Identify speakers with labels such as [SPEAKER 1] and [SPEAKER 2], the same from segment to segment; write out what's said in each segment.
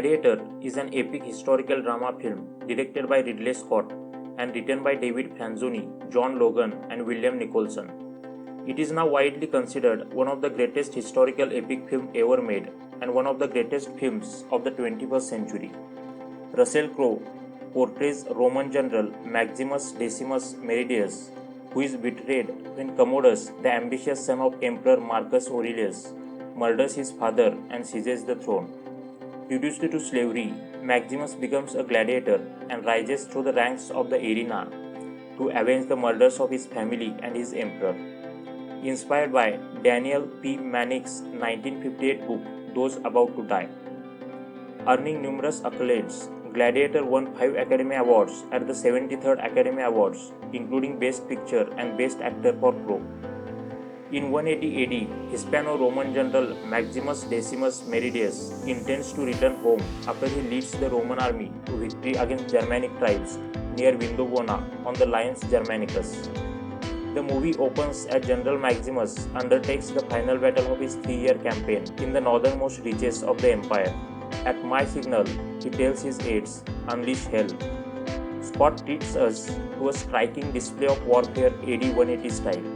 [SPEAKER 1] Gladiator is an epic historical drama film directed by Ridley Scott and written by David Franzoni, John Logan, and William Nicholson. It is now widely considered one of the greatest historical epic films ever made and one of the greatest films of the 21st century. Russell Crowe portrays Roman general Maximus Decimus Meridius, who is betrayed when Commodus, the ambitious son of Emperor Marcus Aurelius, murders his father and seizes the throne. Reduced to slavery, Maximus becomes a gladiator and rises through the ranks of the arena to avenge the murders of his family and his emperor. Inspired by Daniel P. Mannix's 1958 book Those About to Die. Earning numerous accolades, Gladiator won 5 Academy Awards at the 73rd Academy Awards, including Best Picture and Best Actor for Crowe. In 180 AD, Hispano-Roman general Maximus Decimus Meridius intends to return home after he leads the Roman army to victory against Germanic tribes near Vindobona on the Limes Germanicus. The movie opens as General Maximus undertakes the final battle of his 3-year campaign in the northernmost reaches of the empire. At my signal, he tells his aides, "Unleash hell." Scott treats us to a striking display of warfare AD 180 style.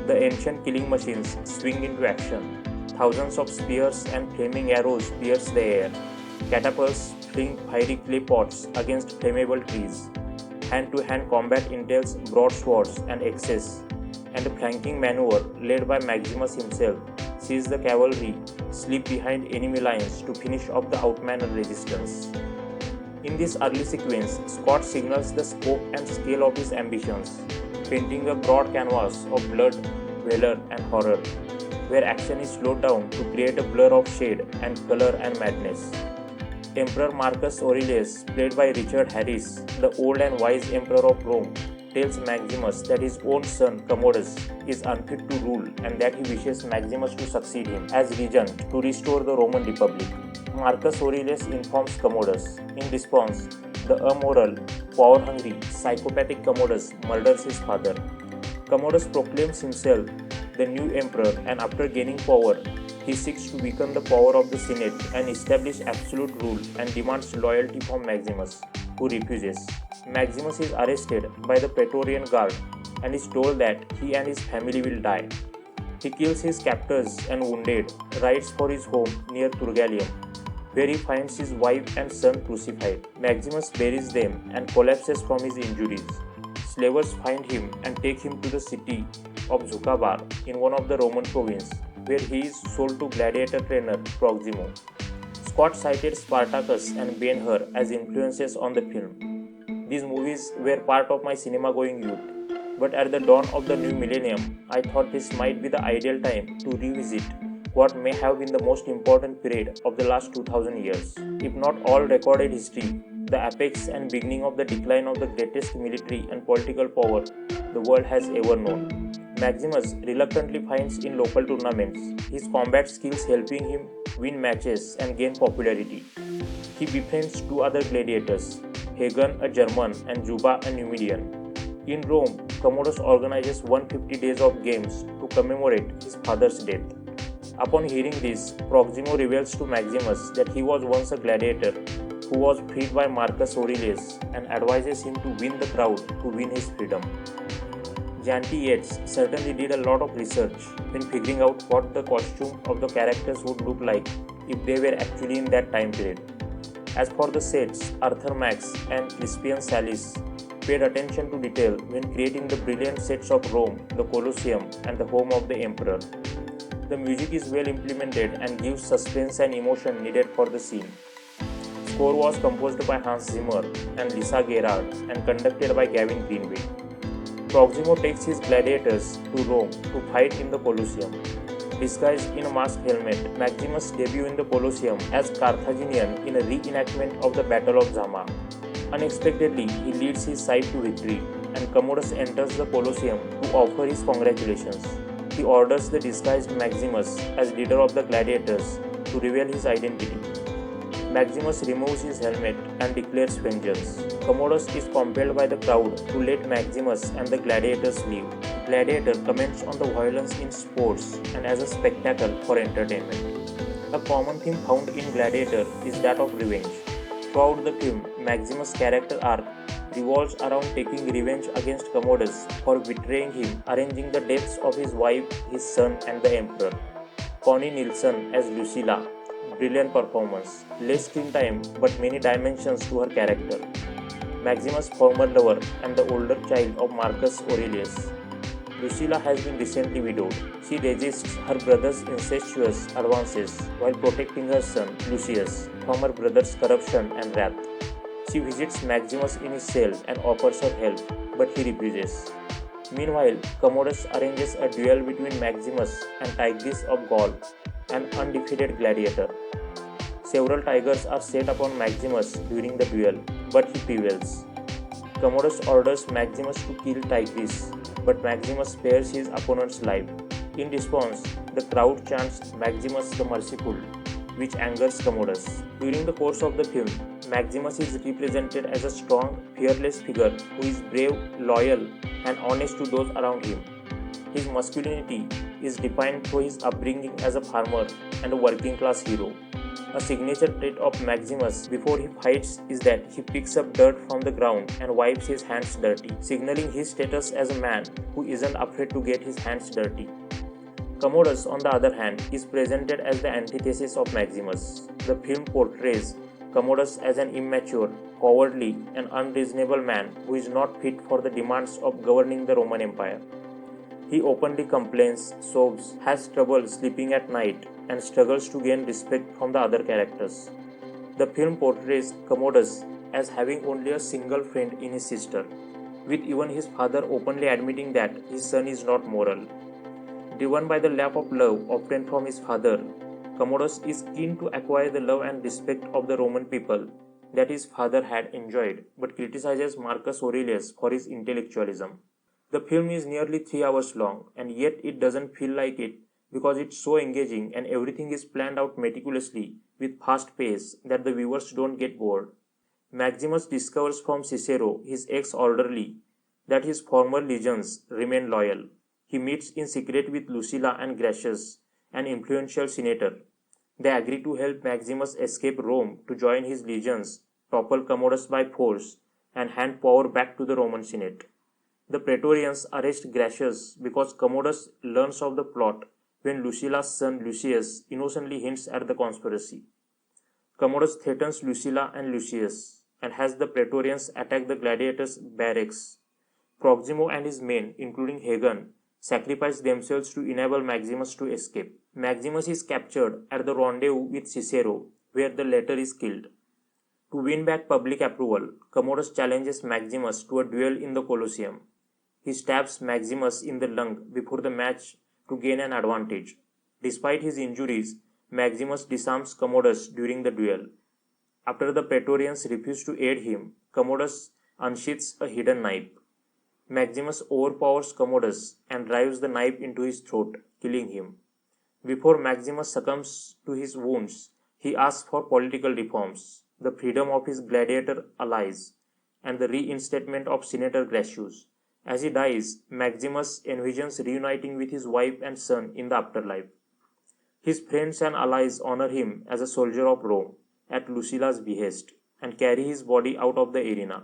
[SPEAKER 1] The ancient killing machines swing into action. Thousands of spears and flaming arrows pierce the air. Catapults fling fiery clay pots against flammable trees. Hand-to-hand combat entails broadswords and axes, and a flanking maneuver led by Maximus himself sees the cavalry slip behind enemy lines to finish off the outmanned resistance. In this early sequence, Scott signals the scope and scale of his ambitions, painting a broad canvas of blood, valor, and horror, where action is slowed down to create a blur of shade and color and madness. Emperor Marcus Aurelius, played by Richard Harris, the old and wise emperor of Rome, tells Maximus that his own son Commodus is unfit to rule and that he wishes Maximus to succeed him as regent to restore the Roman Republic. Marcus Aurelius informs Commodus. In response, the amoral, power-hungry, psychopathic Commodus murders his father. Commodus proclaims himself the new emperor, and after gaining power, he seeks to weaken the power of the Senate and establish absolute rule and demands loyalty from Maximus, who refuses. Maximus is arrested by the Praetorian Guard and is told that he and his family will die. He kills his captors and wounded, rides for his home near Turgallium, where he finds his wife and son crucified. Maximus buries them and collapses from his injuries. Slavers find him and take him to the city of Zucabar in one of the Roman provinces, where he is sold to gladiator trainer Proximo. Scott cited Spartacus and Ben-Hur as influences on the film. These movies were part of my cinema-going youth, but at the dawn of the new millennium, I thought this might be the ideal time to revisit what may have been the most important period of the last 2000 years. If not all recorded history, the apex and beginning of the decline of the greatest military and political power the world has ever known. Maximus reluctantly finds in local tournaments, his combat skills helping him win matches and gain popularity. He befriends 2 other gladiators, Hagen, a German, and Juba, a Numidian. In Rome, Commodus organizes 150 days of games to commemorate his father's death. Upon hearing this, Proximo reveals to Maximus that he was once a gladiator who was freed by Marcus Aurelius and advises him to win the crowd to win his freedom. Janty Yates certainly did a lot of research when figuring out what the costume of the characters would look like if they were actually in that time period. As for the sets, Arthur Max and Crispian Salis paid attention to detail when creating the brilliant sets of Rome, the Colosseum, and the home of the emperor. The music is well implemented and gives suspense and emotion needed for the scene. Score was composed by Hans Zimmer and Lisa Gerard and conducted by Gavin Greenway. Proximo takes his gladiators to Rome to fight in the Colosseum. Disguised in a masked helmet, Maximus debuts in the Colosseum as Carthaginian in a reenactment of the Battle of Zama. Unexpectedly, he leads his side to victory, and Commodus enters the Colosseum to offer his congratulations. He orders the disguised Maximus as leader of the gladiators to reveal his identity. Maximus removes his helmet and declares vengeance. Commodus is compelled by the crowd to let Maximus and the gladiators leave. Gladiator comments on the violence in sports and as a spectacle for entertainment. A common theme found in Gladiator is that of revenge. Throughout the film, Maximus' character arc revolves around taking revenge against Commodus for betraying him, arranging the deaths of his wife, his son, and the Emperor. Connie Nielsen as Lucilla, brilliant performance, less screen time but many dimensions to her character. Maximus' former lover and the older child of Marcus Aurelius. Lucilla has been recently widowed. She resists her brother's incestuous advances while protecting her son, Lucius, from her brother's corruption and wrath. She visits Maximus in his cell and offers her help, but he refuses. Meanwhile, Commodus arranges a duel between Maximus and Tigris of Gaul, an undefeated gladiator. Several tigers are set upon Maximus during the duel, but he prevails. Commodus orders Maximus to kill Tigris, but Maximus spares his opponent's life. In response, the crowd chants Maximus the Merciful, which angers Commodus. During the course of the film, Maximus is represented as a strong, fearless figure who is brave, loyal, and honest to those around him. His masculinity is defined through his upbringing as a farmer and a working class hero. A signature trait of Maximus before he fights is that he picks up dirt from the ground and wipes his hands dirty, signaling his status as a man who isn't afraid to get his hands dirty. Commodus, on the other hand, is presented as the antithesis of Maximus. The film portrays Commodus as an immature, cowardly, and unreasonable man who is not fit for the demands of governing the Roman Empire. He openly complains, sobs, has trouble sleeping at night, and struggles to gain respect from the other characters. The film portrays Commodus as having only a single friend in his sister, with even his father openly admitting that his son is not moral. Driven by the lack of love obtained from his father, Commodus is keen to acquire the love and respect of the Roman people that his father had enjoyed, but criticizes Marcus Aurelius for his intellectualism. The film is nearly 3 hours long, and yet it doesn't feel like it because it's so engaging and everything is planned out meticulously with fast pace that the viewers don't get bored. Maximus discovers from Cicero, his ex-orderly, that his former legions remain loyal. He meets in secret with Lucilla and Gracius, an influential senator. They agree to help Maximus escape Rome to join his legions, topple Commodus by force, and hand power back to the Roman Senate. The Praetorians arrest Gracius because Commodus learns of the plot when Lucilla's son Lucius innocently hints at the conspiracy. Commodus threatens Lucilla and Lucius and has the Praetorians attack the gladiators' barracks. Proximo and his men, including Hagen, sacrifice themselves to enable Maximus to escape. Maximus is captured at the rendezvous with Cicero, where the latter is killed. To win back public approval, Commodus challenges Maximus to a duel in the Colosseum. He stabs Maximus in the lung before the match to gain an advantage. Despite his injuries, Maximus disarms Commodus during the duel. After the Praetorians refuse to aid him, Commodus unsheaths a hidden knife. Maximus overpowers Commodus and drives the knife into his throat, killing him. Before Maximus succumbs to his wounds, he asks for political reforms, the freedom of his gladiator allies, and the reinstatement of Senator Gracius. As he dies, Maximus envisions reuniting with his wife and son in the afterlife. His friends and allies honor him as a soldier of Rome at Lucilla's behest and carry his body out of the arena.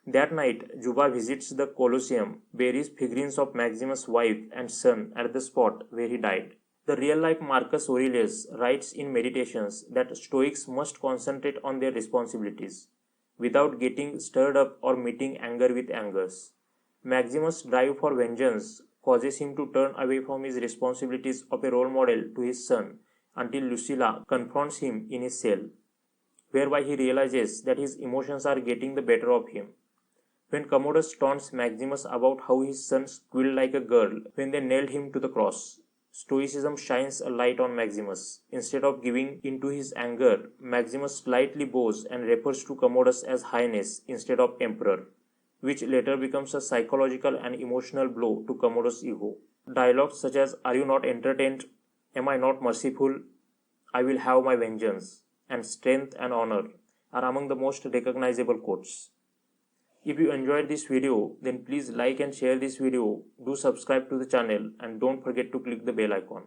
[SPEAKER 1] That night, Juba visits the Colosseum, buries figurines of Maximus' wife and son at the spot where he died. The real-life Marcus Aurelius writes in Meditations that Stoics must concentrate on their responsibilities, without getting stirred up or meeting anger with angers. Maximus' drive for vengeance causes him to turn away from his responsibilities of a role model to his son until Lucilla confronts him in his cell, whereby he realizes that his emotions are getting the better of him. When Commodus taunts Maximus about how his son squealed like a girl when they nailed him to the cross, Stoicism shines a light on Maximus. Instead of giving into his anger, Maximus slightly bows and refers to Commodus as Highness instead of Emperor, which later becomes a psychological and emotional blow to Commodus' ego. Dialogues such as, "Are you not entertained? Am I not merciful? I will have my vengeance," and "Strength and honor" are among the most recognizable quotes. If you enjoyed this video, then please like and share this video, do subscribe to the channel, and don't forget to click the bell icon.